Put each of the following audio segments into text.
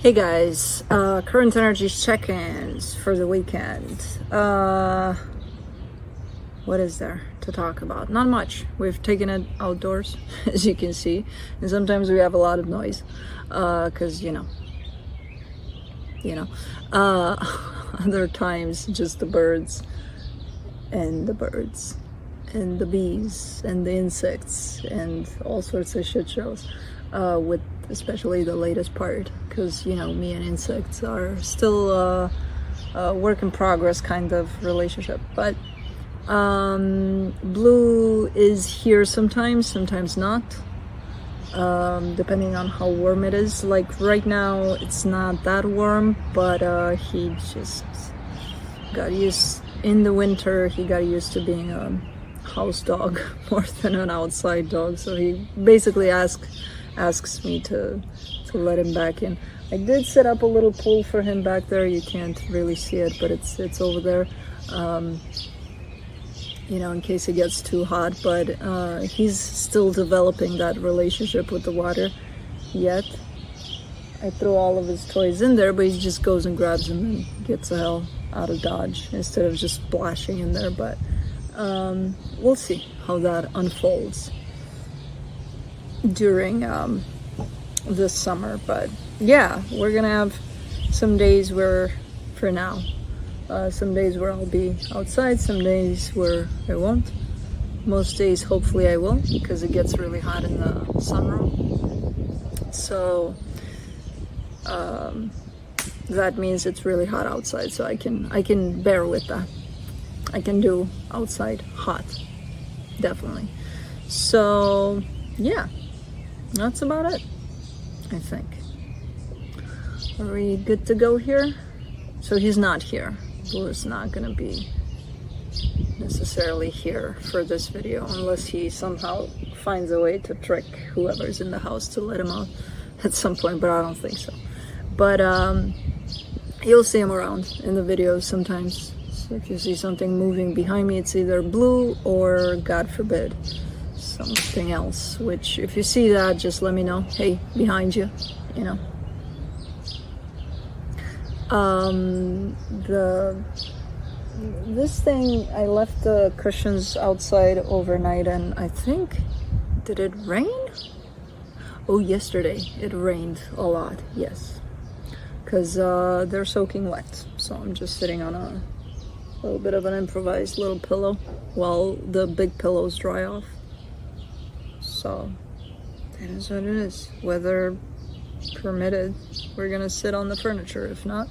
Hey guys, current energy check-ins for the weekend. What is there to talk about? Not much. We've taken it outdoors, as you can see, and sometimes we have a lot of noise, because other times just the birds and the bees and the insects and all sorts of shit shows, with especially the latest part, because me and insects are still a work in progress kind of relationship. But blue is here sometimes not, depending on how warm it is. Like right now it's not that warm, but he just got used, in the winter he got used to being a house dog more than an outside dog, so he basically asks me to let him back in. I did set up a little pool for him back there. You can't really see it, but it's over there, in case it gets too hot. But he's still developing that relationship with the water yet. I throw all of his toys in there, but he just goes and grabs them and gets the hell out of Dodge instead of just splashing in there. But we'll see how that unfolds during this summer. But yeah, we're gonna have some days where, for now, some days where I'll be outside, some days where I won't. Most days hopefully I will, because it gets really hot in the sunroom, so that means it's really hot outside, so I can bear with that. I can do outside hot, definitely. So yeah, that's about it, I think. Are we good to go here? So he's not here. Blue is not gonna be necessarily here for this video, unless he somehow finds a way to trick whoever's in the house to let him out at some point, but I don't think so. But you'll see him around in the videos sometimes. So if you see something moving behind me, it's either blue or, God forbid, something else, which if you see that, just let me know. Hey, behind you, this thing, I left the cushions outside overnight, and I think, did it rain? Oh, yesterday it rained a lot, yes, because they're soaking wet. So I'm just sitting on a little bit of an improvised little pillow while the big pillows dry off. So it is what it is. Weather permitted, we're gonna sit on the furniture. If not,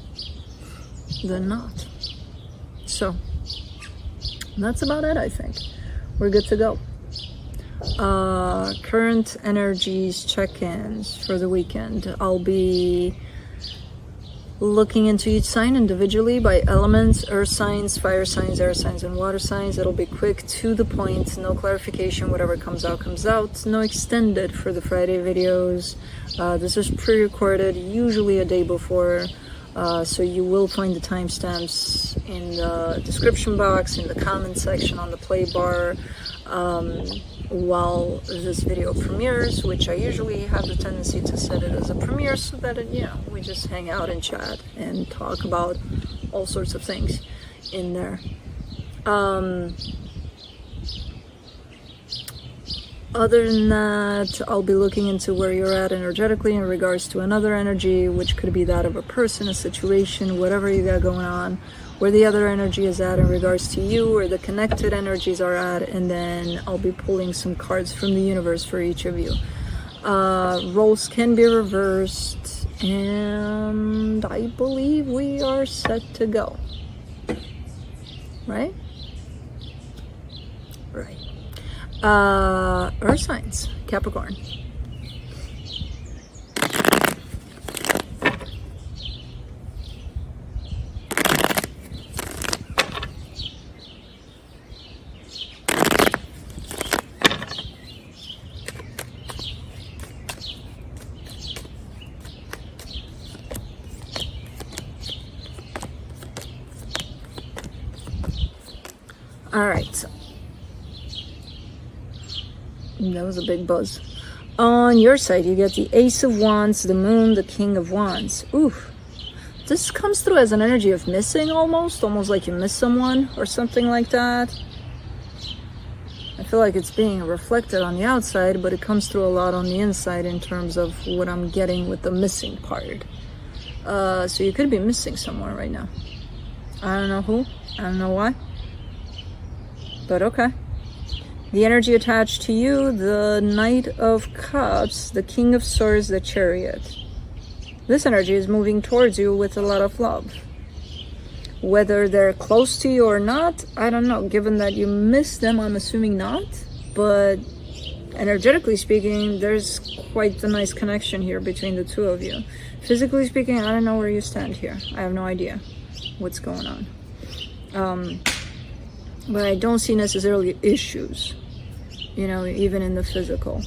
then not. So that's about it. I think we're good to go. Current energies check-ins for the weekend. I'll be looking into each sign individually by elements: earth signs, fire signs, air signs, and water signs. It'll be quick, to the point, no clarification. Whatever comes out comes out. No extended for the Friday videos. This is pre-recorded, usually a day before, so you will find the timestamps in the description box, in the comment section, on the play bar, while this video premieres, which I usually have the tendency to set it as a premiere, so that we just hang out and chat and talk about all sorts of things in there. Other than that, I'll be looking into where you're at energetically in regards to another energy, which could be that of a person, a situation, whatever you got going on, where the other energy is at in regards to you, where the connected energies are at, and then I'll be pulling some cards from the universe for each of you. Roles can be reversed, and I believe we are set to go. Right? Right. Earth signs, Capricorn. All right. That was a big buzz. On your side, you get the Ace of Wands, the Moon, the King of Wands. Oof. This comes through as an energy of missing almost like you miss someone or something like that. I feel like it's being reflected on the outside, but it comes through a lot on the inside in terms of what I'm getting with the missing part. So you could be missing someone right now. I don't know who, I don't know why, but okay. The energy attached to you, the Knight of Cups, the King of Swords, the Chariot. This energy is moving towards you with a lot of love. Whether they're close to you or not, I don't know. Given that you miss them, I'm assuming not. But energetically speaking, there's quite a nice connection here between the two of you. Physically speaking, I don't know where you stand here. I have no idea what's going on. But I don't see necessarily issues, you know, even in the physical.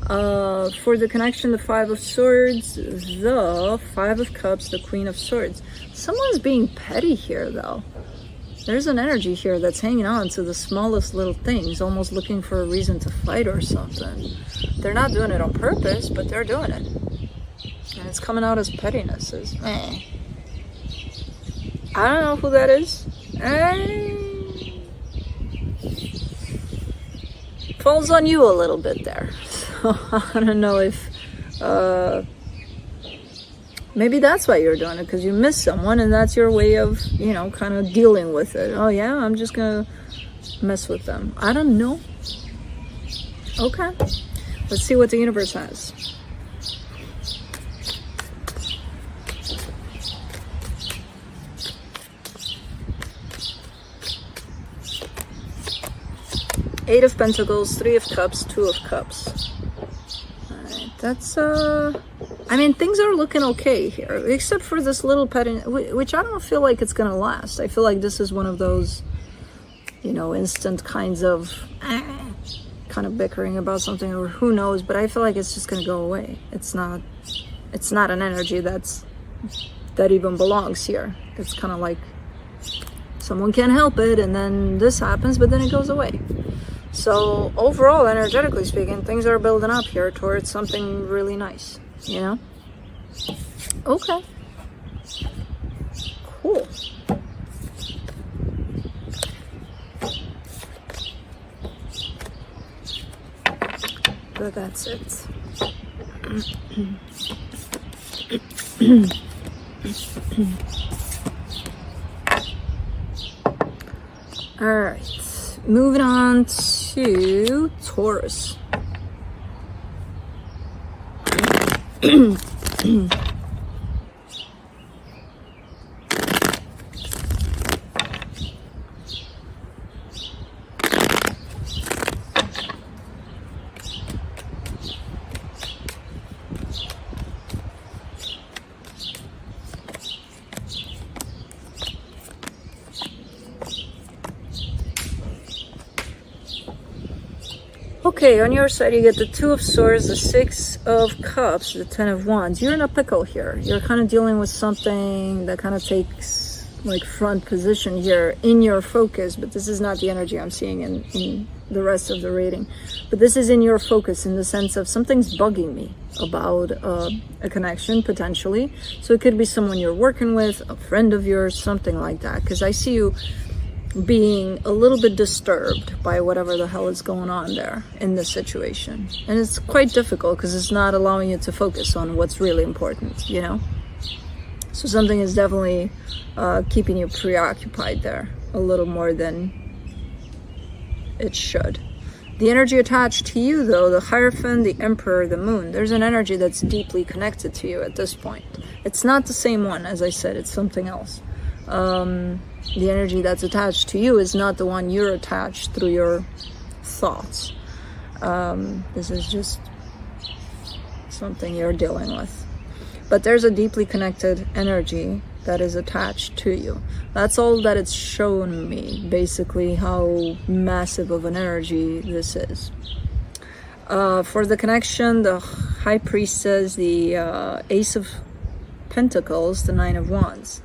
For the connection, the Five of Swords, the Five of Cups, the Queen of Swords. Someone's being petty here, though. There's an energy here that's hanging on to the smallest little things, almost looking for a reason to fight or something. They're not doing it on purpose, but they're doing it. And it's coming out as pettiness, as I don't know who that is. Falls on you a little bit there. So I don't know if maybe that's why you're doing it, because you miss someone and that's your way of, you know, kind of dealing with it. Oh yeah, I'm just gonna mess with them. I don't know. Okay, let's see what the universe has. Eight of Pentacles, Three of Cups, Two of Cups. Alright, that's, I mean, things are looking okay here, except for this little petting, which I don't feel like it's gonna last. I feel like this is one of those, you know, instant kinds of, kind of bickering about something, or who knows, but I feel like it's just gonna go away. It's not an energy that even belongs here. It's kind of like someone can't help it, and then this happens, but then it goes away. So overall, energetically speaking, things are building up here towards something really nice, you know? Okay. Cool. But that's it. All right, moving on to Taurus. Okay, on your side you get the Two of Swords, the Six of Cups, the Ten of Wands. You're in a pickle here. You're kind of dealing with something that kind of takes like front position here in your focus, but this is not the energy I'm seeing in the rest of the reading. But this is in your focus in the sense of something's bugging me about a connection, potentially. So it could be someone you're working with, a friend of yours, something like that. Because I see you being a little bit disturbed by whatever the hell is going on there in this situation. And it's quite difficult because it's not allowing you to focus on what's really important, you know? So something is definitely keeping you preoccupied there a little more than it should. The energy attached to you, though, the Hierophant, the Emperor, the Moon, there's an energy that's deeply connected to you at this point. It's not the same one, as I said, it's something else. The energy that's attached to you is not the one you're attached through your thoughts. This is just something you're dealing with. But there's a deeply connected energy that is attached to you. That's all that it's shown me, basically, how massive of an energy this is. For the connection, the High Priestess, the Ace of Pentacles, the Nine of Wands.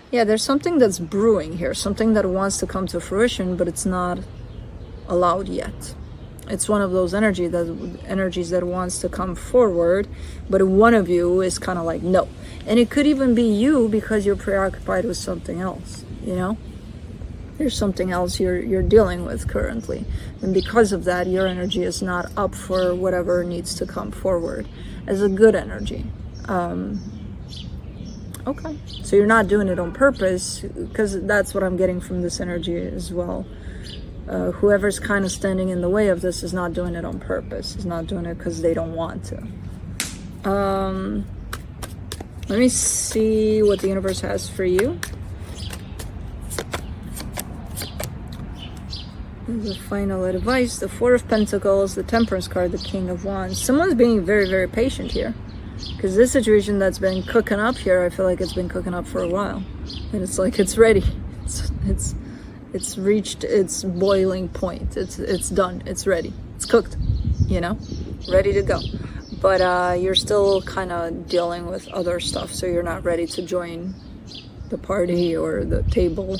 Yeah, there's something that's brewing here, something that wants to come to fruition, but it's not allowed yet. it's one of those energies that wants to come forward, but one of you is kind of like no. And it could even be you, because you're preoccupied with something else, you know. There's something else you're dealing with currently, and because of that, your energy is not up for whatever needs to come forward as a good energy. Okay, so you're not doing it on purpose, because that's what I'm getting from this energy as well. Whoever's kind of standing in the way of this is not doing it on purpose. Is not doing it because they don't want to. Let me see what the universe has for you. The final advice, the Four of Pentacles, the Temperance card, the King of Wands. Someone's being very, very patient here, because this situation that's been cooking up here, I feel like it's been cooking up for a while, and it's like it's ready. It's reached its boiling point. It's done. It's ready. It's cooked. You know, ready to go. But you're still kind of dealing with other stuff, so you're not ready to join the party or the table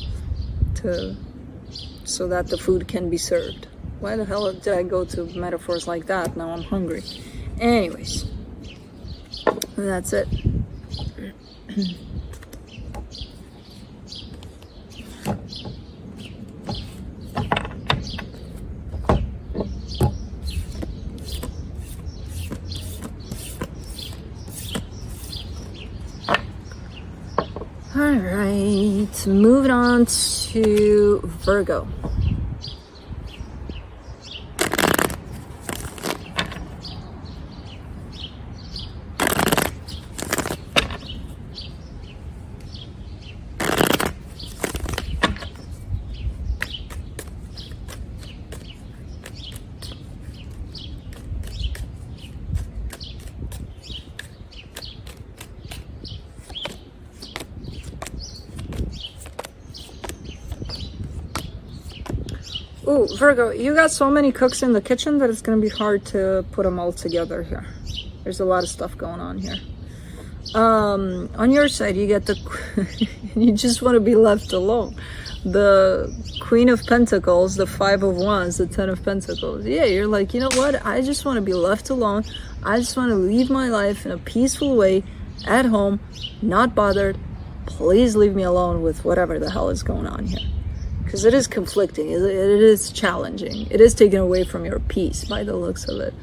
so that the food can be served. Why the hell did I go to metaphors like that? Now I'm hungry. Anyways, that's it. All right, moving on to Virgo. Ooh, Virgo, you got so many cooks in the kitchen that it's going to be hard to put them all together here. There's a lot of stuff going on here. On your side, you get the... you just want to be left alone. The Queen of Pentacles, the Five of Wands, the Ten of Pentacles. Yeah, you're like, you know what? I just want to be left alone. I just want to live my life in a peaceful way, at home, not bothered. Please leave me alone with whatever the hell is going on here. Because it is conflicting, it is challenging, it is taken away from your peace by the looks of it.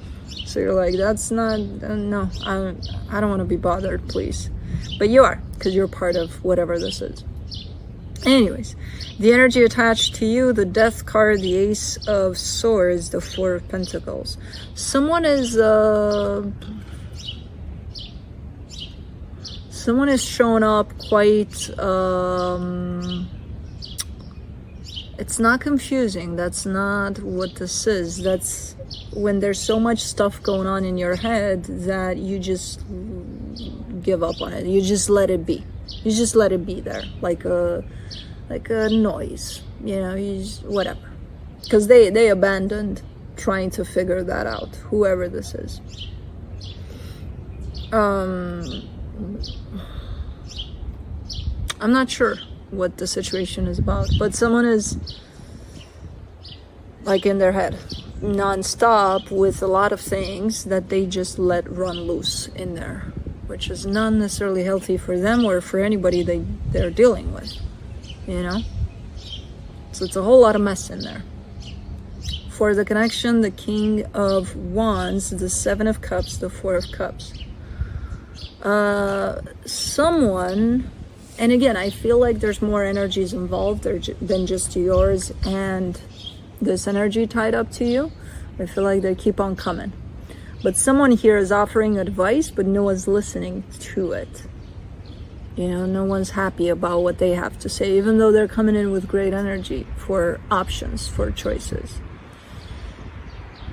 So you're like, that's not, no, I don't want to be bothered, please. But you are, because you're part of whatever this is. Anyways, the energy attached to you, the Death card, the Ace of Swords, the Four of Pentacles. Someone is showing up quite, it's not confusing. That's not what this is. That's when there's so much stuff going on in your head that you just give up on it. You just let it be. You just let it be there, like a noise. You know, you just, whatever. Because they abandoned trying to figure that out. Whoever this is. I'm not sure what the situation is about, but someone is like in their head non-stop with a lot of things that they just let run loose in there, which is not necessarily healthy for them or for anybody they're dealing with, you know. So it's a whole lot of mess in there. For the connection, the King of Wands, the Seven of Cups, the Four of Cups. Someone, and again, I feel like there's more energies involved than just yours and this energy tied up to you. I feel like they keep on coming. But someone here is offering advice, but no one's listening to it. You know, no one's happy about what they have to say, even though they're coming in with great energy for options, for choices.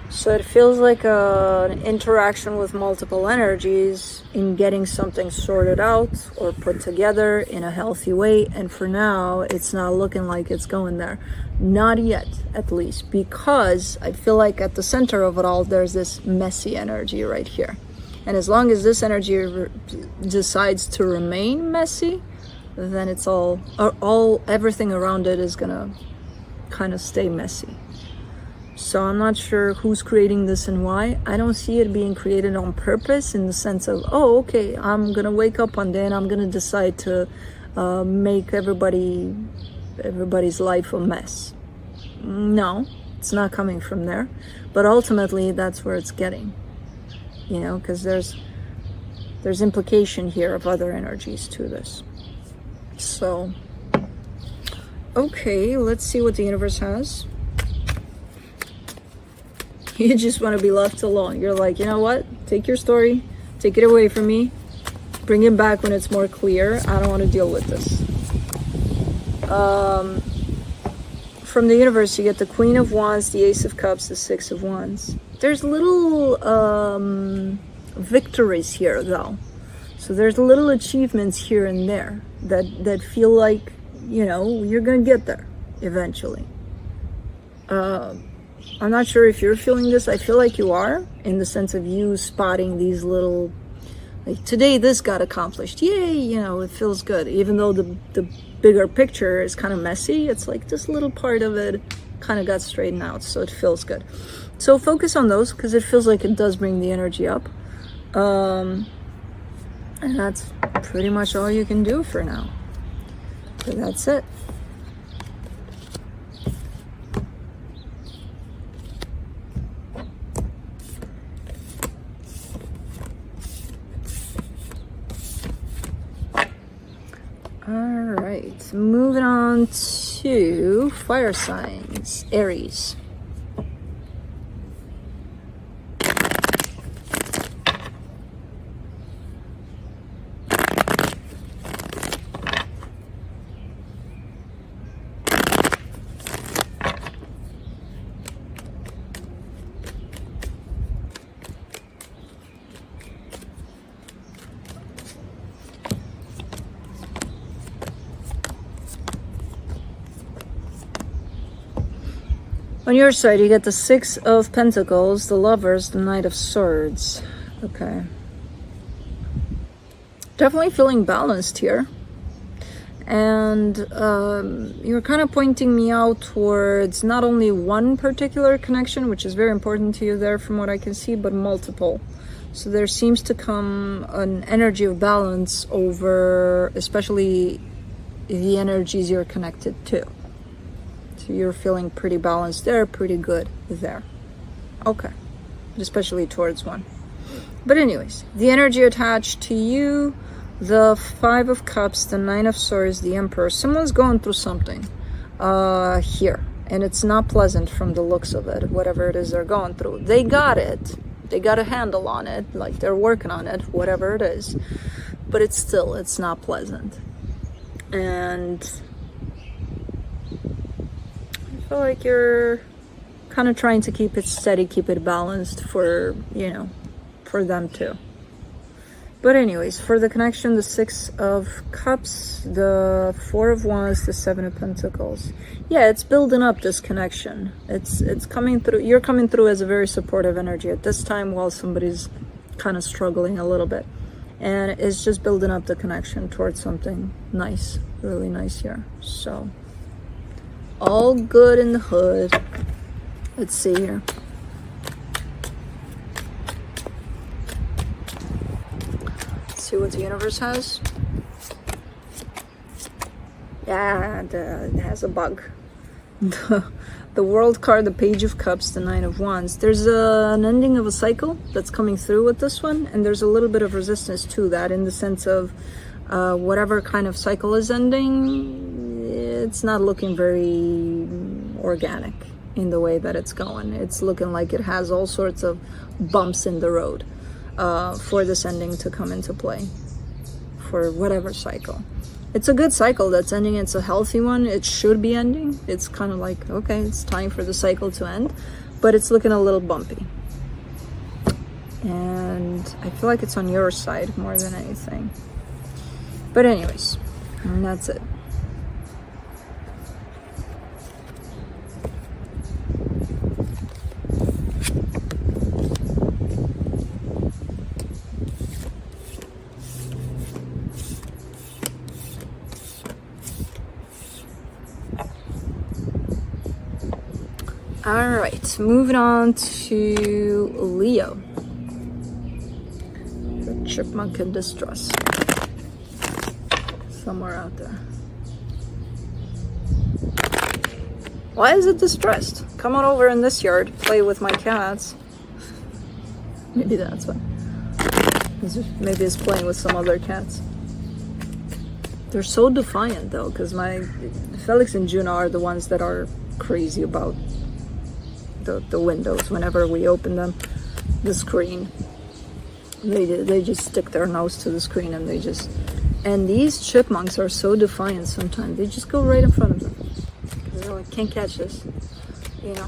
So it feels like an interaction with multiple energies in getting something sorted out or put together in a healthy way. And for now, it's not looking like it's going there. Not yet, at least, because I feel like at the center of it all, there's this messy energy right here. And as long as this energy decides to remain messy, then it's everything around it is gonna kind of stay messy. So I'm not sure who's creating this and why. I don't see it being created on purpose in the sense of, oh, okay, I'm gonna wake up one day and I'm gonna decide to make everybody's life a mess. No, it's not coming from there. But ultimately, that's where it's getting, you know, because there's implication here of other energies to this. So, okay, let's see what the universe has. You just want to be left alone. You're like, you know what? Take your story, take it away from me, bring it back when it's more clear. I don't want to deal with this. From the universe, you get the Queen of Wands, the Ace of Cups, the Six of Wands. There's little victories here, though. So there's little achievements here and there that feel like, you know, you're gonna get there eventually. I'm not sure if you're feeling this. I feel like you are, in the sense of you spotting these little, like, today this got accomplished. Yay, you know, it feels good. Even though the bigger picture is kind of messy, it's like this little part of it kind of got straightened out, so it feels good. So focus on those, because it feels like it does bring the energy up. And that's pretty much all you can do for now. So that's it. Alright, moving on to fire signs, Aries. On your side, you get the Six of Pentacles, the Lovers, the Knight of Swords. Okay. Definitely feeling balanced here. And you're kind of pointing me out towards not only one particular connection, which is very important to you there from what I can see, but multiple. So there seems to come an energy of balance over especially the energies you're connected to. So you're feeling pretty balanced there, pretty good there. Okay. Especially towards one. But anyways, the energy attached to you, the Five of Cups, the Nine of Swords, the Emperor. Someone's going through something here. And it's not pleasant from the looks of it, whatever it is they're going through. They got it. They got a handle on it. Like, they're working on it, whatever it is. But it's not pleasant. And I feel like you're kind of trying to keep it steady, keep it balanced for, you know, for them too. But anyways, for the connection, the Six of Cups, the Four of Wands, the Seven of Pentacles. Yeah, it's building up, this connection. It's coming through. You're coming through as a very supportive energy at this time while somebody's kind of struggling a little bit. And it's just building up the connection towards something nice, really nice here. So all good in the hood. Let's see here. Let's see what the universe has. Yeah, it has a bug. The World card, the Page of Cups, the Nine of Wands. There's an ending of a cycle that's coming through with this one, and there's a little bit of resistance to that in the sense of whatever kind of cycle is ending, it's not looking very organic in the way that it's going. It's looking like it has all sorts of bumps in the road for this ending to come into play for whatever cycle. It's a good cycle that's ending. It's a healthy one. It should be ending. It's kind of like, okay, it's time for the cycle to end, but it's looking a little bumpy. And I feel like it's on your side more than anything. But anyways, and that's it. All right, moving on to Leo. The chipmunk in distress. Somewhere out there. Why is it distressed? Come on over in this yard, play with my cats. Maybe that's why. Maybe it's playing with some other cats. They're so defiant though, because my Felix and Juno are the ones that are crazy about the windows. Whenever we open them, the screen, they just stick their nose to the screen and they just. And these chipmunks are so defiant sometimes. They just go right in front of them. Because they're like, can't catch this, you know.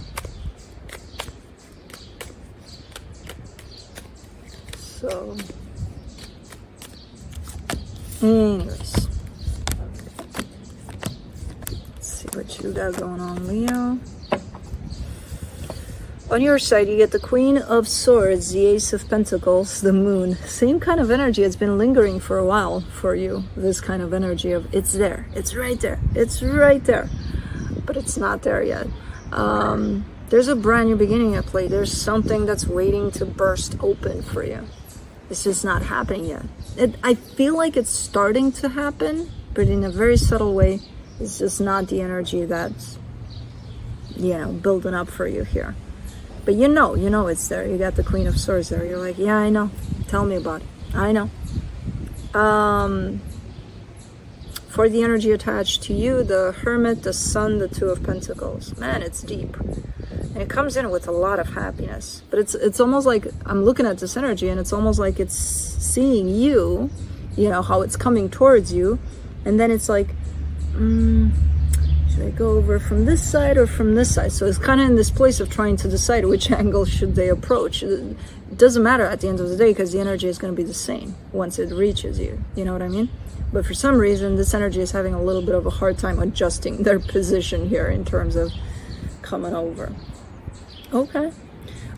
So, anyways, let's see what you got going on, Leo. On your side, you get the Queen of Swords, the Ace of Pentacles, the Moon. Same kind of energy. It's been lingering for a while for you. This kind of energy of it's there, it's right there, it's right there, but it's not there yet. There's a brand new beginning at play. There's something that's waiting to burst open for you. It's just not happening yet. I feel like it's starting to happen, but in a very subtle way. It's just not the energy that's, you know, building up for you here. But you know it's there. You got the Queen of Swords there. You're like, yeah, I know. Tell me about it. I know. For the energy attached to you, the Hermit, the Sun, the Two of Pentacles. Man, it's deep. And it comes in with a lot of happiness. But it's almost like, I'm looking at this energy and it's almost like it's seeing you, you know, how it's coming towards you. And then it's like, should I go over from this side or from this side? So it's kind of in this place of trying to decide which angle should they approach. It doesn't matter at the end of the day because the energy is going to be the same once it reaches you. You know what I mean? But for some reason, this energy is having a little bit of a hard time adjusting their position here in terms of coming over. Okay.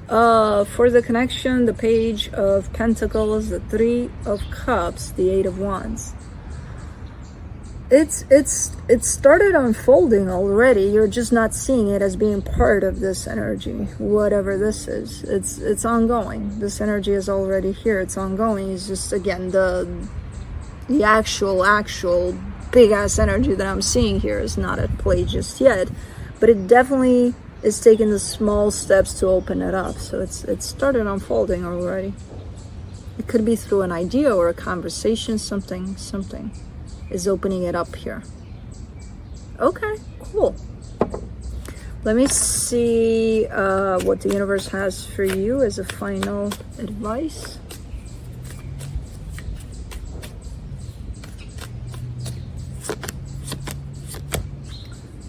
For the connection, the Page of Pentacles, the Three of Cups, the Eight of Wands. It's started unfolding already. You're just not seeing it as being part of this energy, whatever this is. It's ongoing. This energy is already here. It's ongoing. It's just, again, the actual big ass energy that I'm seeing here is not at play just yet, but it definitely is taking the small steps to open it up. So it's started unfolding already. It could be through an idea or a conversation. Something is opening it up here. Okay, cool. Let me see what the universe has for you as a final advice.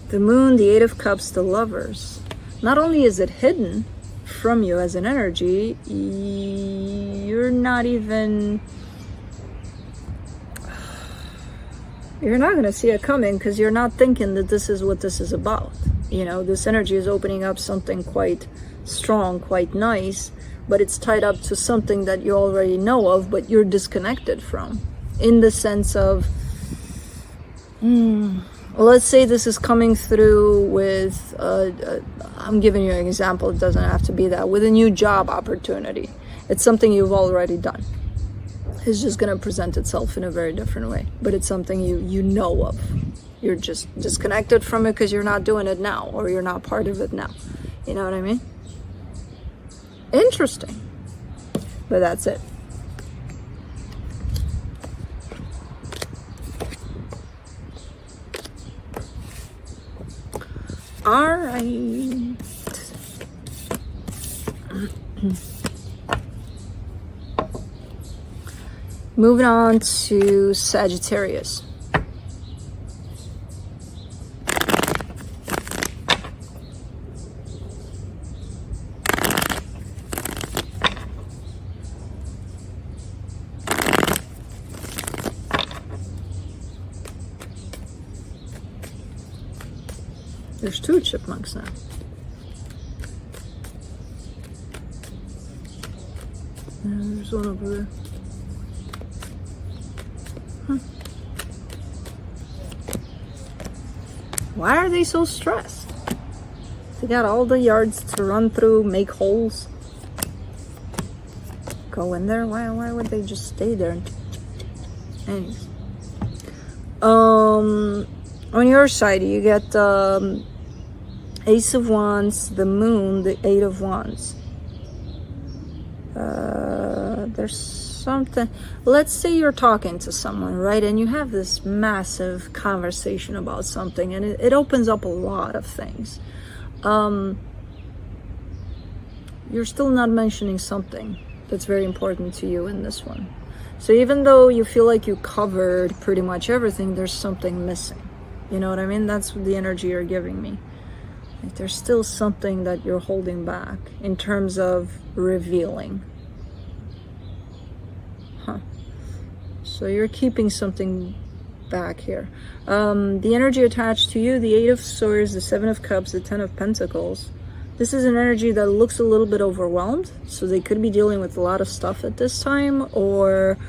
The Moon, the Eight of Cups, the Lovers. Not only is it hidden from you as an energy, you're not going to see it coming because you're not thinking that this is what this is about. You know, this energy is opening up something quite strong, quite nice, but it's tied up to something that you already know of, but you're disconnected from. In the sense of, let's say this is coming through with, I'm giving you an example, it doesn't have to be that, with a new job opportunity. It's something you've already done. It's just going to present itself in a very different way, but it's something you know of. You're just disconnected from it because you're not doing it now, or you're not part of it now. You know what I mean? Interesting. But that's it. All right. Moving on to Sagittarius. There's two chipmunks now. And there's one over there. Why are they so stressed? They got all the yards to run through, make holes. Go in there. Why would they just stay there? Anyways. On your side, you get Ace of Wands, the Moon, the Eight of Wands. There's something. Let's say you're talking to someone, right? And you have this massive conversation about something, and it opens up a lot of things. You're still not mentioning something that's very important to you in this one. So even though you feel like you covered pretty much everything, there's something missing. You know what I mean? That's the energy you're giving me. Like there's still something that you're holding back in terms of revealing. So you're keeping something back here. The energy attached to you, the Eight of Swords, the Seven of Cups, the Ten of Pentacles. This is an energy that looks a little bit overwhelmed. So they could be dealing with a lot of stuff at this time, or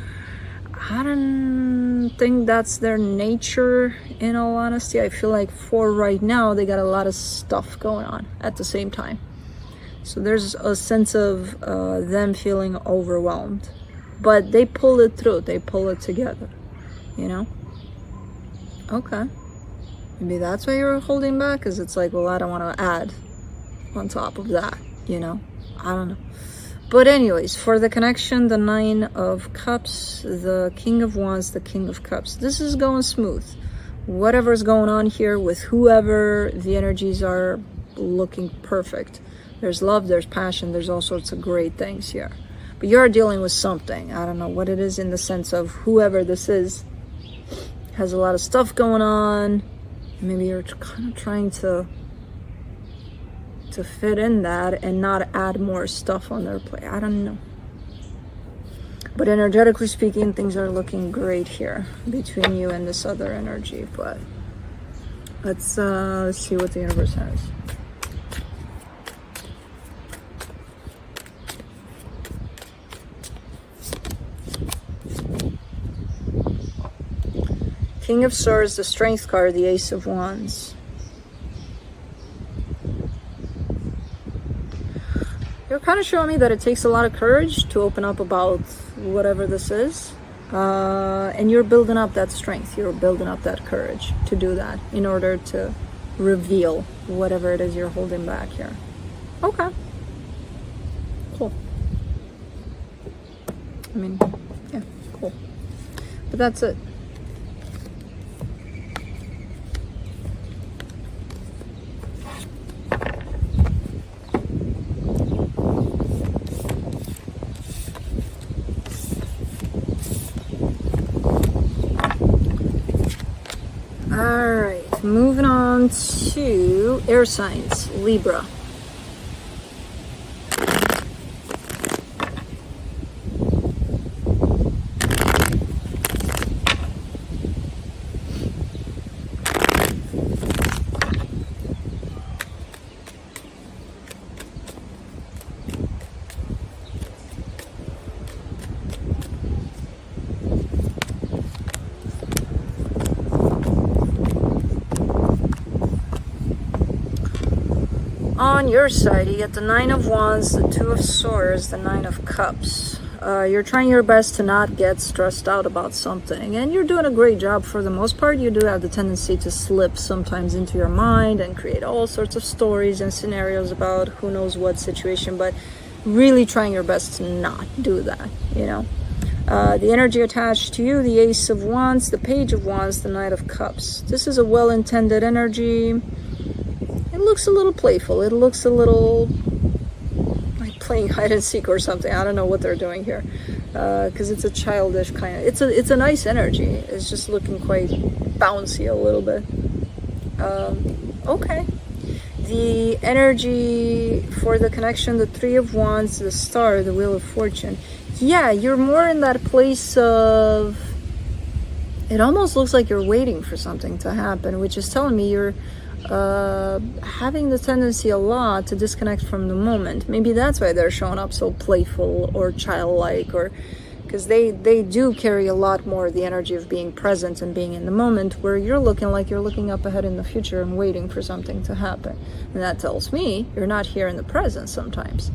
I don't think that's their nature, in all honesty. I feel like for right now, they got a lot of stuff going on at the same time. So there's a sense of them feeling overwhelmed. But they pull it through. They pull it together, you know? Okay. Maybe that's why you're holding back, because it's like, well, I don't want to add on top of that, you know? I don't know. But anyways, for the connection, the Nine of Cups, the King of Wands, the King of Cups. This is going smooth. Whatever's going on here with whoever, the energies are looking perfect. There's love, there's passion, there's all sorts of great things here. But you're dealing with something. I don't know what it is, in the sense of whoever this is has a lot of stuff going on. Maybe you're kind of trying to fit in that and not add more stuff on their plate. I don't know. But energetically speaking, things are looking great here between you and this other energy. But let's see what the universe has. King of Swords, the Strength card, the Ace of Wands. You're kind of showing me that it takes a lot of courage to open up about whatever this is. And you're building up that strength. You're building up that courage to do that in order to reveal whatever it is you're holding back here. Okay. Cool. I mean, yeah, cool. But that's it. Alright, moving on to air signs, Libra. On your side, you get the Nine of Wands, the Two of Swords, the Nine of Cups. You're trying your best to not get stressed out about something, and you're doing a great job for the most part. You do have the tendency to slip sometimes into your mind and create all sorts of stories and scenarios about who knows what situation, but really trying your best to not do that, you know. The energy attached to you, the Ace of Wands, the Page of Wands, the Knight of Cups. This is a well-intended energy. It looks a little playful. It looks a little like playing hide and seek or something. I don't know what they're doing here, because it's a childish kind of. It's a nice energy. It's just looking quite bouncy a little bit. Okay. The energy for the connection, the Three of Wands, the Star, the Wheel of Fortune. Yeah, you're more in that place of. It almost looks like you're waiting for something to happen, which is telling me you're. Having the tendency a lot to disconnect from the moment. Maybe that's why they're showing up so playful or childlike, or because they do carry a lot more of the energy of being present and being in the moment, where you're looking like you're looking up ahead in the future and waiting for something to happen. And that tells me you're not here in the present sometimes.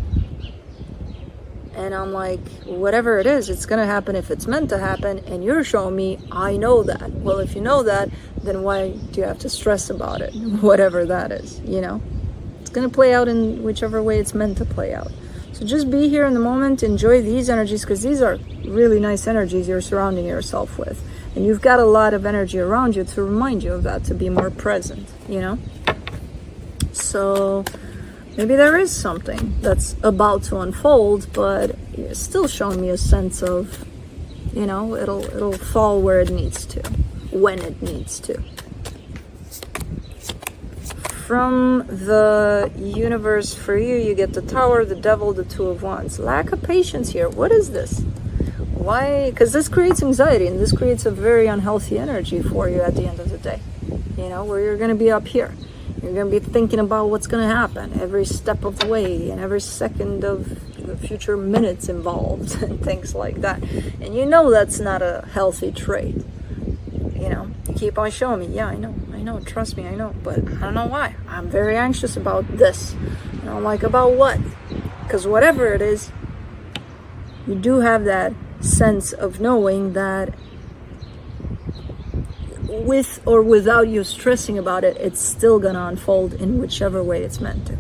And I'm like, whatever it is, it's gonna happen if it's meant to happen, and you're showing me I know that. Well, if you know that, then why do you have to stress about it? Whatever that is, you know? It's gonna play out in whichever way it's meant to play out. So just be here in the moment, enjoy these energies, because these are really nice energies you're surrounding yourself with. And you've got a lot of energy around you to remind you of that, to be more present, you know? So maybe there is something that's about to unfold, but it's still showing me a sense of, you know, it'll fall where it needs to, when it needs to. From the universe for you, you get the Tower, the Devil, the Two of Wands. Lack of patience here. What is this? Why? Because this creates anxiety, and this creates a very unhealthy energy for you at the end of the day. You know, where you're going to be up here. You're going to be thinking about what's going to happen every step of the way, and every second of the future minutes involved, and things like that. And you know that's not a healthy trait. You know, you keep on showing me, yeah, I know, trust me, I know, but I don't know why. I'm very anxious about this. And I'm like, about what? Because whatever it is, you do have that sense of knowing that with or without you stressing about it, it's still gonna unfold in whichever way it's meant to.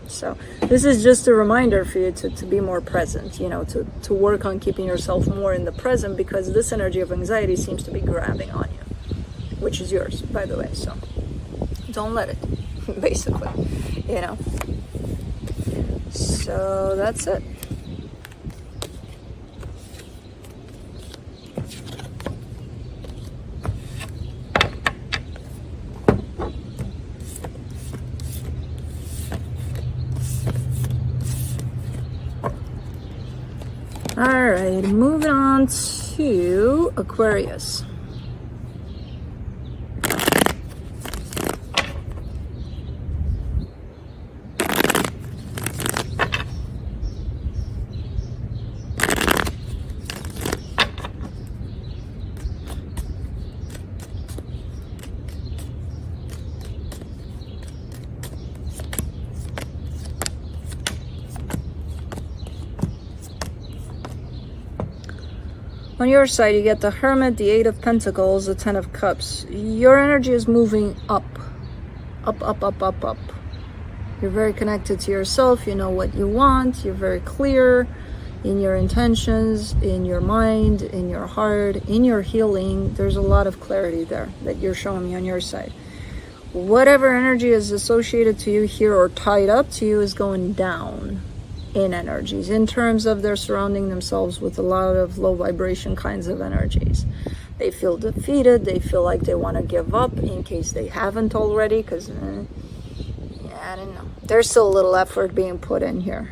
So this is just a reminder for you to be more present, you know, to work on keeping yourself more in the present, because this energy of anxiety seems to be grabbing on you, which is yours, by the way. So don't let it, basically, you know. So that's it. All right, moving on to Aquarius. On your side, you get the Hermit, the Eight of Pentacles, the Ten of Cups. Your energy is moving up. Up, up, up, up, up. You're very connected to yourself. You know what you want. You're very clear in your intentions, in your mind, in your heart, in your healing. There's a lot of clarity there that you're showing me on your side. Whatever energy is associated to you here or tied up to you is going down in energies, in terms of they're surrounding themselves with a lot of low vibration kinds of energies. They feel defeated, they feel like they want to give up, in case they haven't already, because I don't know, there's still a little effort being put in here,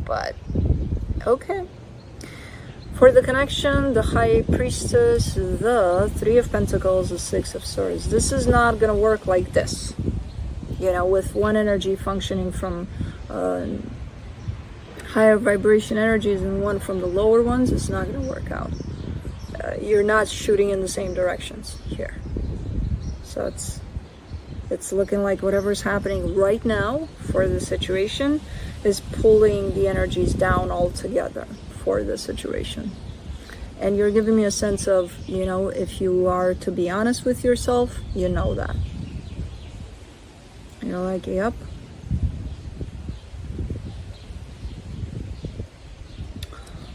but okay. For the connection, the High Priestess, the Three of Pentacles, the Six of Swords. This is not going to work like this. You know, with one energy functioning from higher vibration energies and one from the lower ones, it's not going to work out. You're not shooting in the same directions here. So it's looking like whatever's happening right now for the situation is pulling the energies down altogether for the situation. And you're giving me a sense of, you know, if you are to be honest with yourself, you know that. You're like, yep.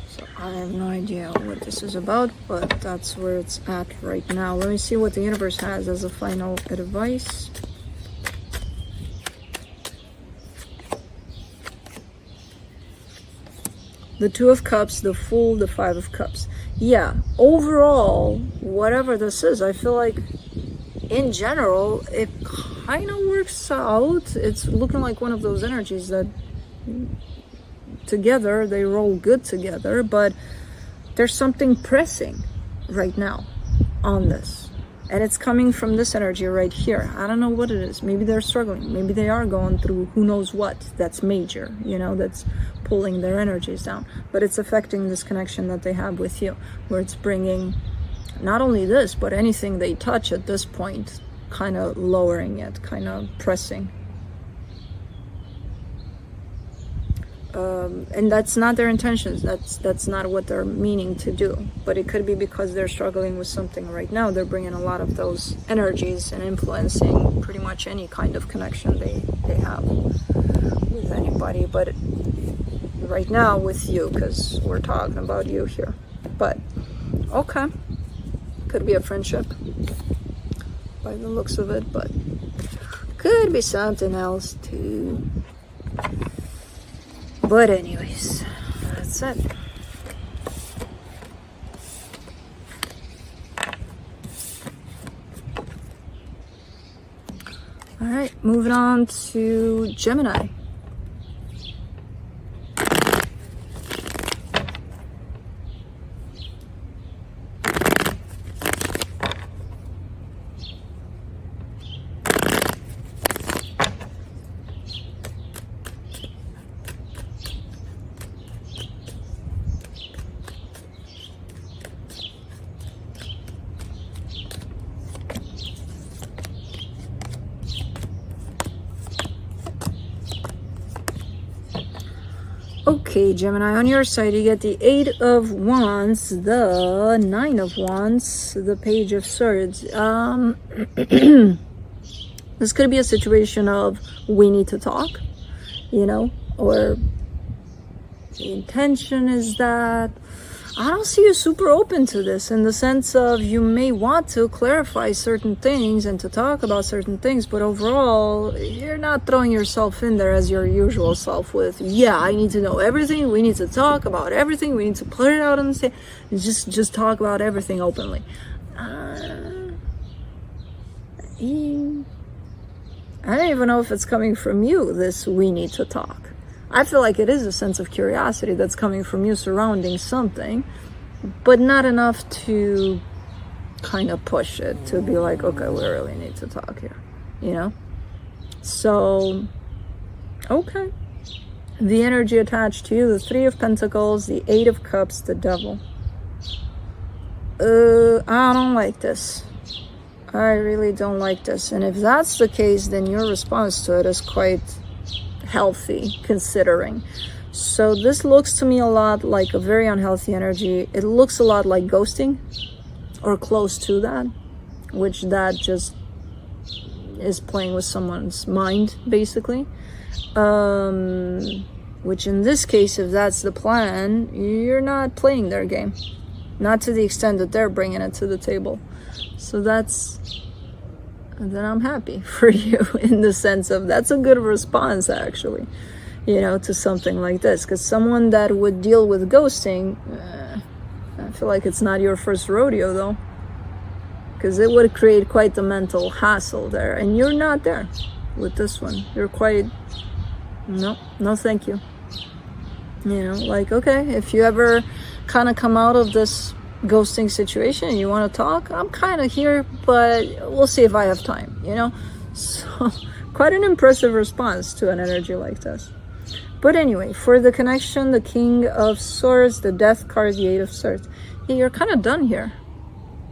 So I have no idea what this is about, but that's where it's at right now. Let me see what the universe has as a final advice. The Two of Cups, the Fool, the Five of Cups. Yeah, overall, whatever this is, I feel like in general, it kind of works out. It's looking like one of those energies that together they roll good together, but there's something pressing right now on this. And it's coming from this energy right here. I don't know what it is. Maybe they're struggling. Maybe they are going through who knows what. That's major, you know, that's pulling their energies down. But it's affecting this connection that they have with you, where it's bringing not only this, but anything they touch at this point, kind of lowering it, kind of pressing. And that's not their intentions. That's not what they're meaning to do. But it could be because they're struggling with something right now. They're bringing a lot of those energies and influencing pretty much any kind of connection they have with anybody. But right now with you, because we're talking about you here. But okay, could be a friendship by the looks of it, but could be something else too. But anyways, that's it. All right, moving on to Gemini. Okay, Gemini, on your side, you get the 8 of Wands, the 9 of Wands, the Page of Swords. This could be a situation of we need to talk, you know, or the intention is that I don't see you super open to this, in the sense of you may want to clarify certain things and to talk about certain things, but overall you're not throwing yourself in there as your usual self with, yeah, I need to know everything, we need to talk about everything, we need to put it out on the stage, just talk about everything openly. I don't even know if it's coming from you, this we need to talk. I feel like it is a sense of curiosity that's coming from you surrounding something, but not enough to kind of push it to be like, okay, we really need to talk here, you know? So, okay. The energy attached to you, the 3 of Pentacles, the 8 of Cups, the Devil. I don't like this. I really don't like this. And if that's the case, then your response to it is quite healthy, considering. So this looks to me a lot like a very unhealthy energy. It looks a lot like ghosting, or close to that, which that just is playing with someone's mind, basically. Which in this case, if that's the plan, you're not playing their game, not to the extent that they're bringing it to the table. So then I'm happy for you, in the sense of that's a good response, actually, you know, to something like this. Because someone that would deal with ghosting, I feel like it's not your first rodeo, though, because it would create quite the mental hassle there, and you're not there with this one. You're quite, no thank you, you know, like, okay, if you ever kind of come out of this ghosting situation and you want to talk, I'm kind of here, but we'll see if I have time, you know. So quite an impressive response to an energy like this. But anyway, for the connection, the King of Swords, the Death card, the 8 of Swords, yeah, you're kind of done here.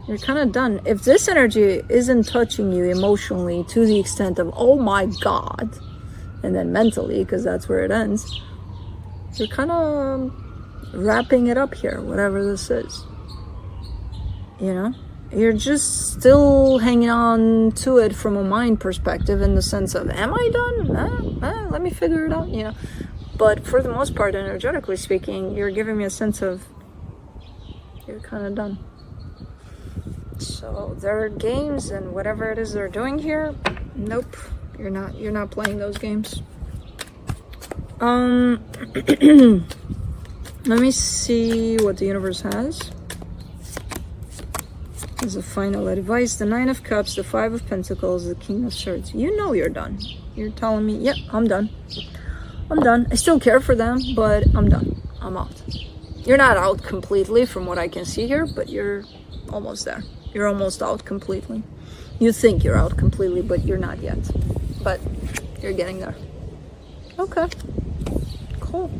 You're kind of done. If this energy isn't touching you emotionally to the extent of, oh my God, and then mentally, because that's where it ends, you're kind of wrapping it up here, whatever this is. You know, you're just still hanging on to it from a mind perspective, in the sense of, am I done? Let me figure it out, you know. But for the most part, energetically speaking, you're giving me a sense of you're kind of done. So their games and whatever it is they're doing here, nope, you're not playing those games. Let me see what the universe has as a final advice. The 9 of Cups, the 5 of Pentacles, the King of Swords. You know you're done. You're telling me, yep, I'm done. I'm done. I still care for them, but I'm done. I'm out. You're not out completely from what I can see here, but you're almost there. You're almost out completely. You think you're out completely, but you're not yet. But you're getting there. Okay. Cool.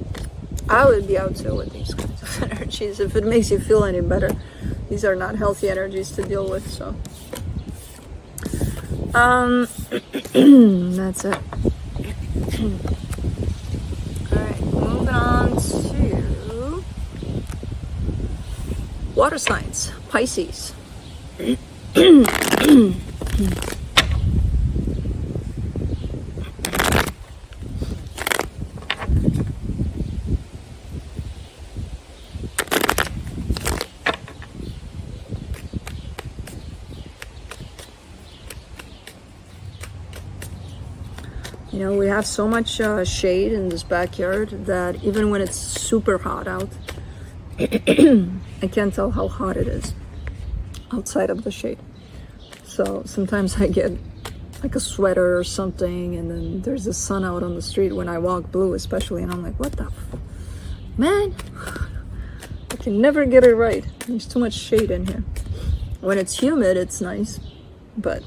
I would be out too with these kinds of energies if it makes you feel any better. These are not healthy energies to deal with, so. That's it. Alright, moving on to water signs, Pisces. You know, we have so much shade in this backyard that even when it's super hot out, I can't tell how hot it is outside of the shade. So sometimes I get like a sweater or something, and then there's the sun out on the street when I walk blue especially, and I'm like, what the man, I can never get it right. There's too much shade in here. When it's humid, it's nice, but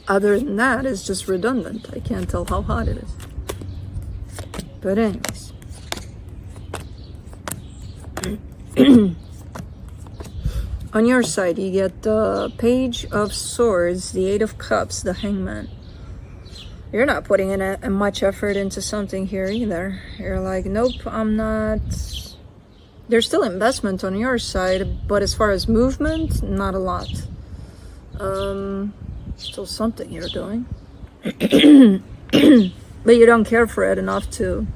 other than that, it's just redundant. I can't tell how hot it is. But anyways. On your side, you get the Page of Swords, the Eight of Cups, the Hangman. You're not putting in much effort into something here either. You're like, nope, I'm not. There's still investment on your side, but as far as movement, not a lot. Still something you're doing. But you don't care for it enough to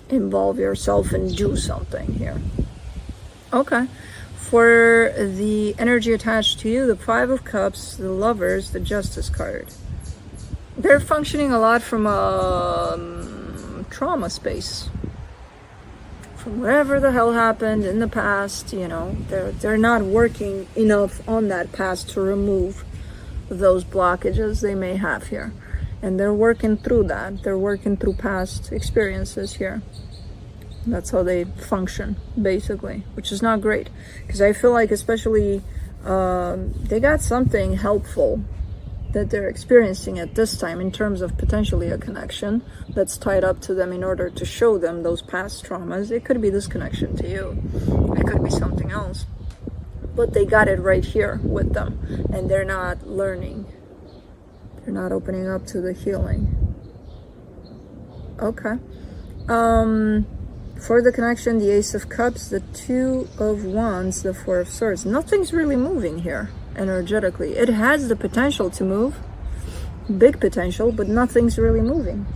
involve yourself and do something here. Okay. For the energy attached to you, the Five of Cups, the Lovers, the Justice card. They're functioning a lot from a trauma space. From whatever the hell happened in the past, you know, they're not working enough on that past to remove those blockages they may have here. And they're working through that. They're working through past experiences here. That's how they function, basically, which is not great. Because I feel like especially they got something helpful that they're experiencing at this time in terms of potentially a connection that's tied up to them in order to show them those past traumas. It could be this connection to you. It could be something else. But they got it right here with them. And they're not learning. They're not opening up to the healing. Okay. For the connection, the Ace of Cups, the Two of Wands, the Four of Swords. Nothing's really moving here energetically. It has the potential to move. Big potential, but nothing's really moving.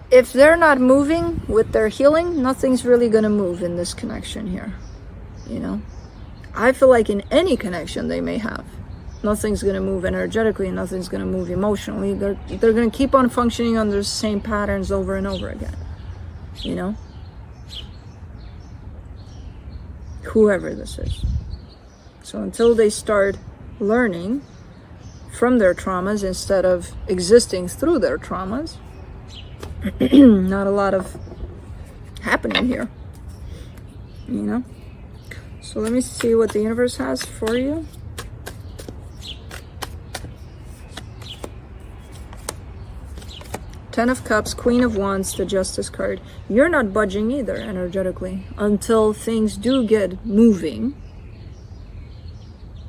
If they're not moving with their healing, nothing's really going to move in this connection here. You know? I feel like in any connection they may have, nothing's going to move energetically, nothing's going to move emotionally. They're going to keep on functioning under the same patterns over and over again. You know, whoever this is. So until they start learning from their traumas instead of existing through their traumas, not a lot of happening here, you know. So let me see what the universe has for you. Ten of Cups, Queen of Wands, the Justice card. You're not budging either energetically until things do get moving,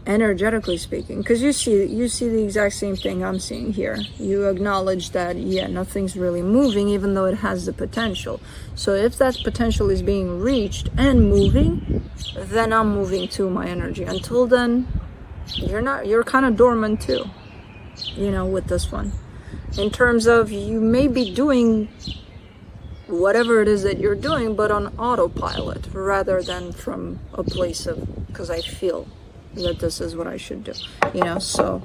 energetically speaking. Because you see the exact same thing I'm seeing here. You acknowledge that, yeah, nothing's really moving, even though it has the potential. So if that potential is being reached and moving, then I'm moving too, my energy. Until then, you're kind of dormant too, you know, with this one. In terms of, you may be doing whatever it is that you're doing, but on autopilot rather than from a place of, because I feel that this is what I should do, you know. So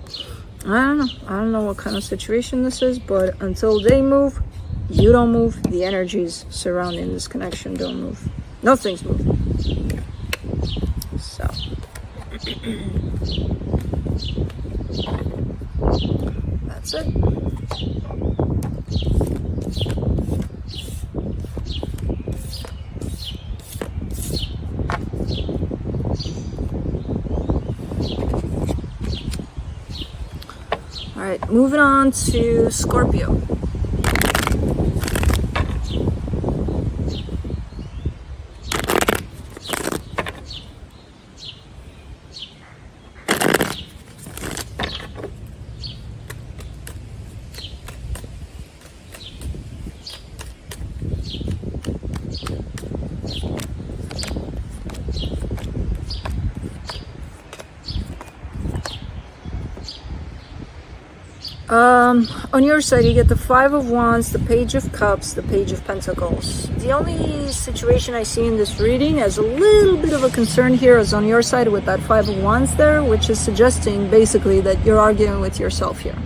I don't know what kind of situation this is, but until they move, you don't move. The energies surrounding this connection don't move. Nothing's moving. So that's it. All right, moving on to Scorpio. On your side, you get the Five of Wands, the Page of Cups, the Page of Pentacles. The only situation I see in this reading as a little bit of a concern here is on your side with that Five of Wands there, which is suggesting basically that you're arguing with yourself here.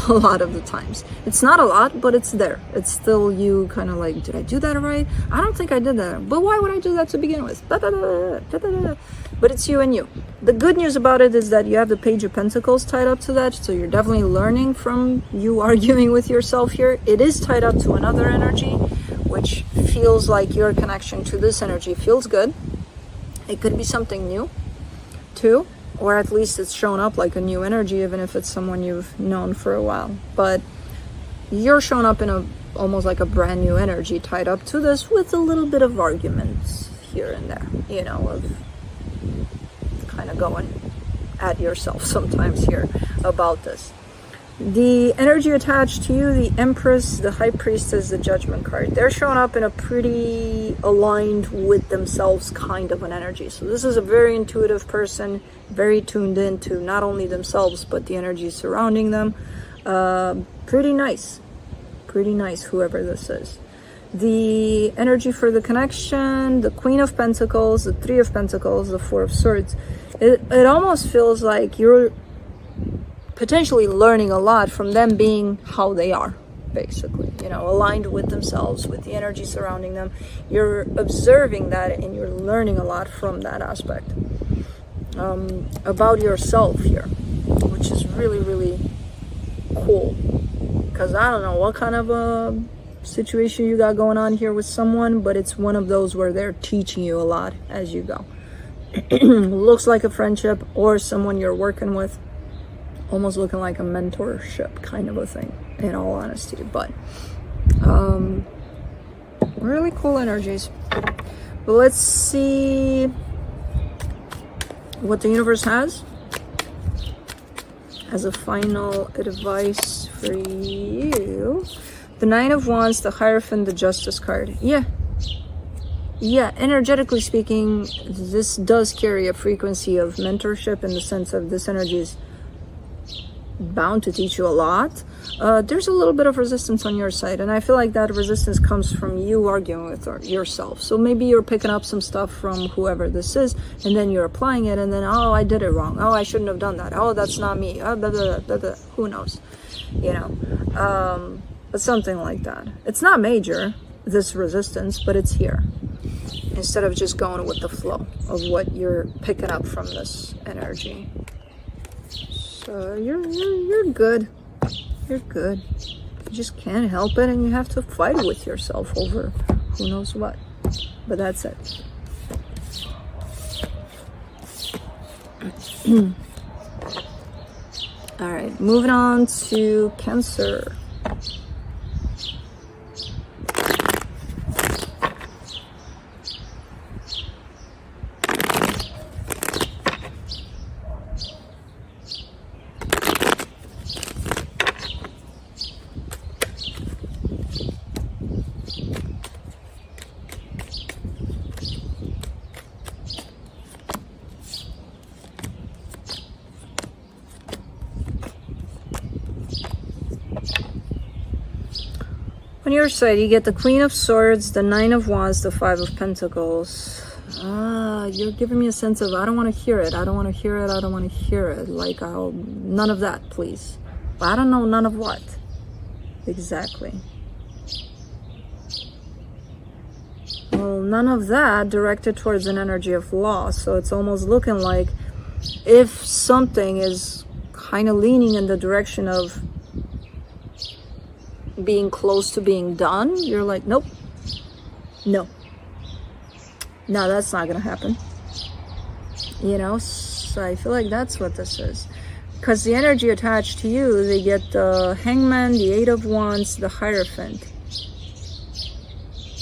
A lot of the times. It's not a lot, but it's there. It's still you kind of like, did I do that right? I don't think I did that. But why would I do that to begin with? But it's you and you. The good news about it is that you have the Page of Pentacles tied up to that. So you're definitely learning from you arguing with yourself here. It is tied up to another energy, which feels like your connection to this energy feels good. It could be something new too. Or at least it's shown up like a new energy, even if it's someone you've known for a while. But you're shown up in a almost like a brand new energy tied up to this, with a little bit of arguments here and there, you know, of kind of going at yourself sometimes here about this. The energy attached to you, the Empress, the High Priestess, the Judgment card, they're showing up in a pretty aligned with themselves kind of an energy. So this is a very intuitive person, very tuned into not only themselves, but the energy surrounding them. Pretty nice, whoever this is. The energy for the connection, the Queen of Pentacles, the Three of Pentacles, the Four of Swords. It almost feels like you're potentially learning a lot from them being how they are, basically, you know, aligned with themselves, with the energy surrounding them. You're observing that and you're learning a lot from that aspect about yourself here, which is really, really cool. Because I don't know what kind of a situation you got going on here with someone, but it's one of those where they're teaching you a lot as you go. Looks like a friendship or someone you're working with, almost looking like a mentorship kind of a thing, in all honesty. But really cool energies. But let's see what the universe has as a final advice for you. The Nine of Wands, the Hierophant, the Justice card. Yeah, energetically speaking, this does carry a frequency of mentorship, in the sense of this energy is bound to teach you a lot. There's a little bit of resistance on your side, and I feel like that resistance comes from you arguing with yourself. So maybe you're picking up some stuff from whoever this is, and then you're applying it, and then, oh, I did it wrong. Oh, I shouldn't have done that. Oh, that's not me. Oh, blah, blah, blah, blah. Who knows? You know, but something like that. It's not major, this resistance, but it's here. Instead of just going with the flow of what you're picking up from this energy. So you're good. You're good. You just can't help it, and you have to fight with yourself over who knows what. But that's it. All right, moving on to Cancer. On your side, you get the Queen of Swords, the Nine of Wands, the Five of Pentacles. You're giving me a sense of, I don't want to hear it. I don't want to hear it. I don't want to hear it. Like, none of that, please. I don't know, none of what. Exactly. Well, none of that directed towards an energy of loss. So it's almost looking like if something is kind of leaning in the direction of being close to being done, you're like, nope, no, that's not gonna happen, you know. So I feel like that's what this is. because the energy attached to you, they get the Hangman, the Eight of Wands, the Hierophant.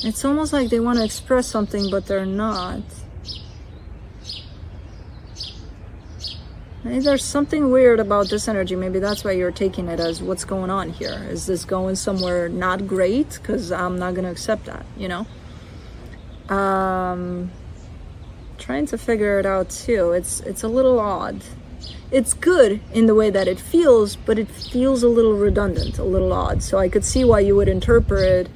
It's almost like they want to express something, but they're not. Maybe there's something weird about this energy. Maybe that's why you're taking it as what's going on here. Is this going somewhere not great? Because I'm not going to accept that, you know? Trying to figure it out too. It's a little odd. It's good in the way that it feels, but it feels a little redundant, a little odd. So I could see why you would interpret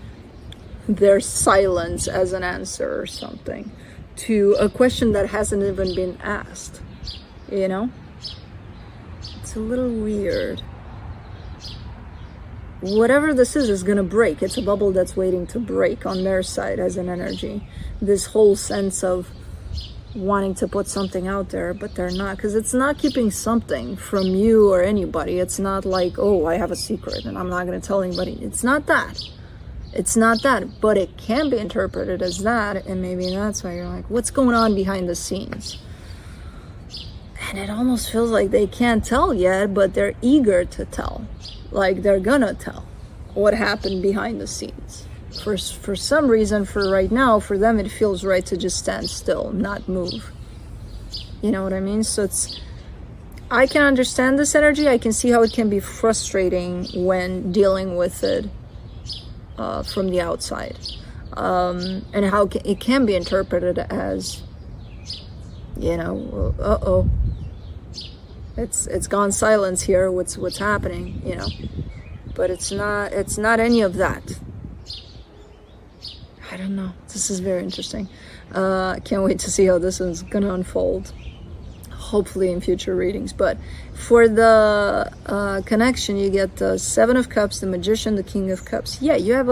their silence as an answer or something to a question that hasn't even been asked, you know? It's a little weird. Whatever this is gonna break. It's a bubble that's waiting to break on their side as an energy. This whole sense of wanting to put something out there, but they're not, because it's not keeping something from you or anybody. It's not like, oh, I have a secret and I'm not gonna tell anybody. It's not that. It's not that, but it can be interpreted as that, and maybe that's why you're like, what's going on behind the scenes? And it almost feels like they can't tell yet, but they're eager to tell. Like they're gonna tell what happened behind the scenes. For some reason, for right now, for them it feels right to just stand still, not move. You know what I mean? So I can understand this energy. I can see how it can be frustrating when dealing with it from the outside. And how it can be interpreted as, you know, uh-oh, it's gone silence here, what's happening, you know? But it's not any of that. I don't know, this is very interesting. Can't wait to see how this is gonna unfold, hopefully in future readings. But for the connection, you get the Seven of Cups, the Magician, the King of Cups. Yeah, you have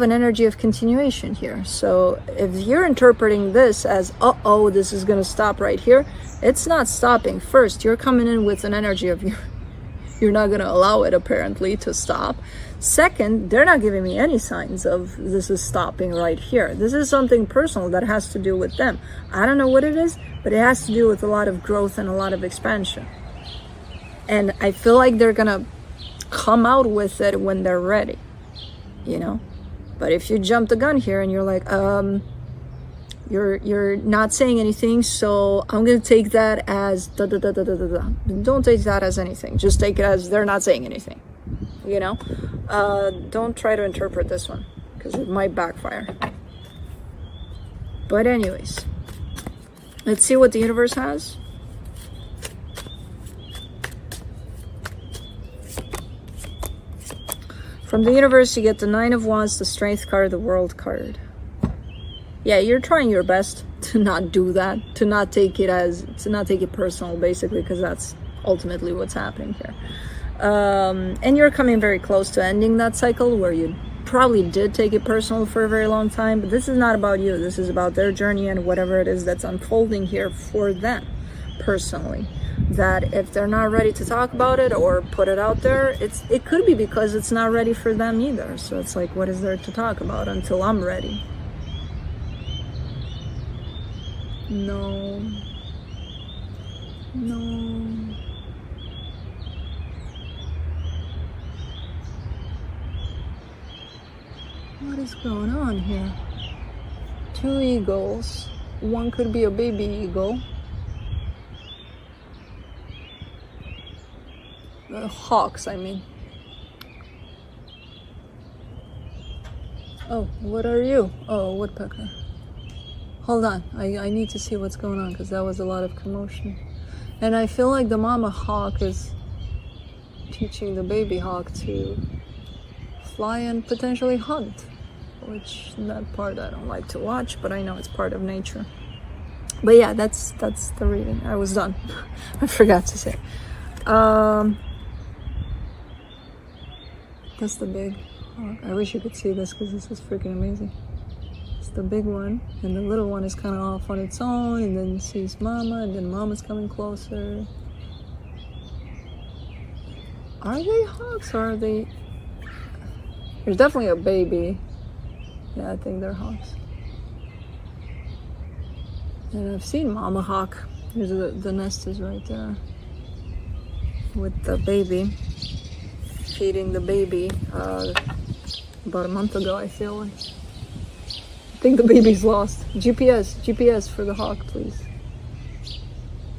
an energy of continuation here. So if you're interpreting this as, uh-oh, this is going to stop right here, it's not stopping. First, you're coming in with an energy of you're not going to allow it, apparently, to stop. Second, they're not giving me any signs of this is stopping right here. This is something personal that has to do with them. I don't know what it is, but it has to do with a lot of growth and a lot of expansion. And I feel like they're going to come out with it when they're ready, you know? But if you jump the gun here and you're like, you're not saying anything, so I'm gonna take that as da da da da da da da. Don't take that as anything. Just take it as they're not saying anything. You know, don't try to interpret this one because it might backfire. But anyways, let's see what the universe has. From the universe, you get the Nine of Wands, the Strength card, the World card. Yeah, you're trying your best to not do that, to not take it personal, basically, because that's ultimately what's happening here. And you're coming very close to ending that cycle where you probably did take it personal for a very long time, but this is not about you. This is about their journey and whatever it is that's unfolding here for them personally. That if they're not ready to talk about it or put it out there, it could be because it's not ready for them either. So it's like, what is there to talk about until I'm ready? No. What is going on here? Two eagles. One could be a baby eagle. Hawks, I mean. Oh, what are you? Oh, woodpecker. Hold on, I need to see what's going on because that was a lot of commotion. And I feel like the mama hawk is teaching the baby hawk to fly and potentially hunt, which that part I don't like to watch, but I know it's part of nature. But yeah, that's the reading. I was done. I forgot to say. That's the big hawk. I wish you could see this because this is freaking amazing. It's the big one, and the little one is kind of off on its own, and then sees mama, and then mama's coming closer. Are they hawks or are they... There's definitely a baby. Yeah, I think they're hawks. And I've seen mama hawk. There's the nest is right there. with the baby, feeding the baby about a month ago, I feel like. I think the baby's lost. GPS for the hawk, please.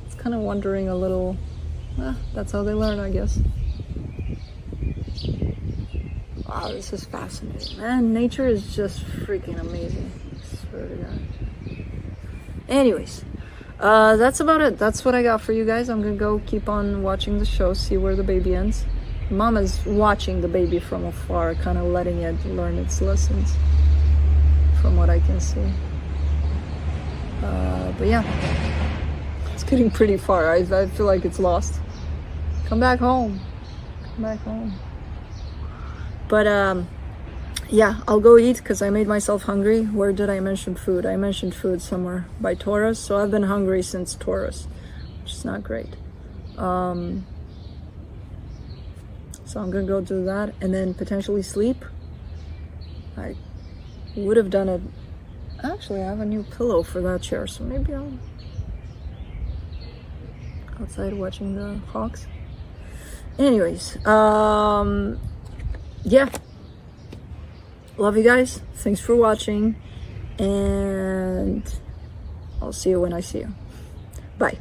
It's kind of wondering a little. That's how they learn, I guess. Wow, this is fascinating, man. Nature is just freaking amazing. I swear to God. Anyways, that's about it. That's what I got for you guys. I'm gonna go keep on watching the show, see where the baby ends. Mama's watching the baby from afar, kind of letting it learn its lessons, from what I can see. But yeah, it's getting pretty far. I feel like it's lost. Come back home. Come back home. But yeah, I'll go eat because I made myself hungry. Where did I mention food? I mentioned food somewhere by Taurus. So I've been hungry since Taurus, which is not great. So I'm gonna go do that and then potentially sleep. I would have done it. Actually, I have a new pillow for that chair, so maybe I'll outside watching the hawks. Anyways, yeah. Love you guys. Thanks for watching, and I'll see you when I see you. Bye.